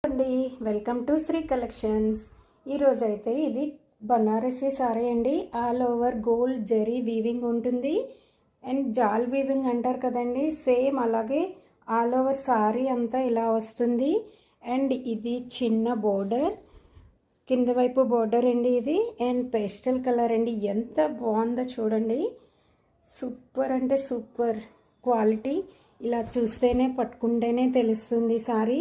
అండి, welcome to Shri collections. ఈరోజైతే ఇది బనారసీ సారీ అండి. All over gold zari weaving ఉంటుంది అండ్ జాల్ వీవింగ్ అంటారు కదండి, సేమ్ అలాగే ఆల్ ఓవర్ సారీ అంతా ఇలా వస్తుంది. అండ్ ఇది చిన్న బోర్డర్, కింద వైపు బోర్డర్ అండి ఇది. అండ్ పేస్టల్ కలర్ అండి, ఎంత బాగుందో చూడండి. సూపర్ అంటే సూపర్ క్వాలిటీ. ఇలా చూస్తేనే పట్టుకుంటేనే తెలుస్తుంది సారీ.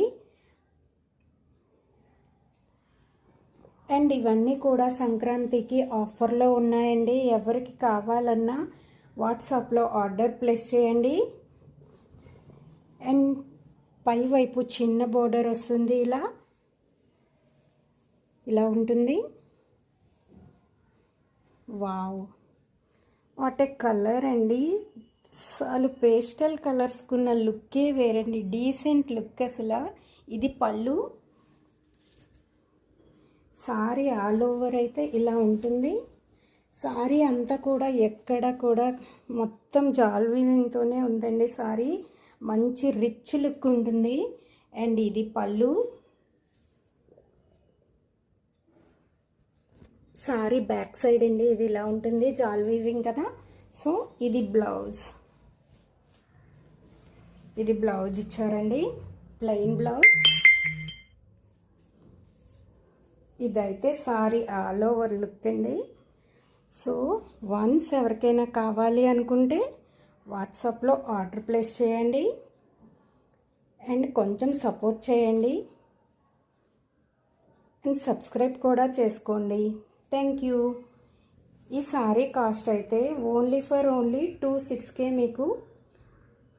అండ్ ఇవన్నీ కూడా సంక్రాంతికి ఆఫర్లో ఉన్నాయండి. ఎవరికి కావాలన్నా వాట్సాప్లో ఆర్డర్ ప్లేస్ చేయండి. అండ్ పై వైపు చిన్న బోర్డర్ వస్తుంది, ఇలా ఉంటుంది. వావ్, వాట్ ఏ కలర్ అండి. అసలు పేస్టల్ కలర్స్కున్న లుక్కే వేరండి, డీసెంట్ లుక్ అసలు. ఇది పళ్ళు. సారీ ఆల్ ఓవర్ అయితే ఇలా ఉంటుంది. సారీ అంతా కూడా ఎక్కడ కూడా మొత్తం జాల్ వీవింగ్తోనే ఉందండి సారీ. మంచి రిచ్ లుక్ ఉంటుంది. అండ్ ఇది పళ్ళు. సారీ బ్యాక్ సైడ్ అండి, ఇది ఇలా ఉంటుంది, జాల్ వీవింగ్ కదా. సో ఇది బ్లౌజ్. ఇది బ్లౌజ్ ఇచ్చారండి, ప్లెయిన్ బ్లౌజ్. ఇదైతే సారీ ఆల్ ఓవర్ లుక్ అండి. సో వన్స్ ఎవరికైనా కావాలి అనుకుంటే వాట్సాప్లో ఆర్డర్ ప్లేస్ చేయండి అండ్ కొంచెం సపోర్ట్ చేయండి అండ్ సబ్స్క్రైబ్ కూడా చేసుకోండి. Thank you. ఈ సారీ కాస్ట్ అయితే ఓన్లీ 26K మీకు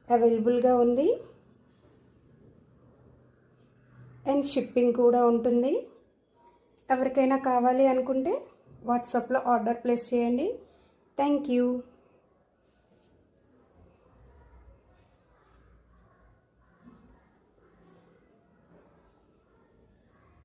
అవైలబుల్గా ఉంది. అండ్ షిప్పింగ్ కూడా ఉంటుంది. ఎవరికైనా కావాలి అనుకుంటే వాట్సాప్లో ఆర్డర్ ప్లేస్ చేయండి. Thank you.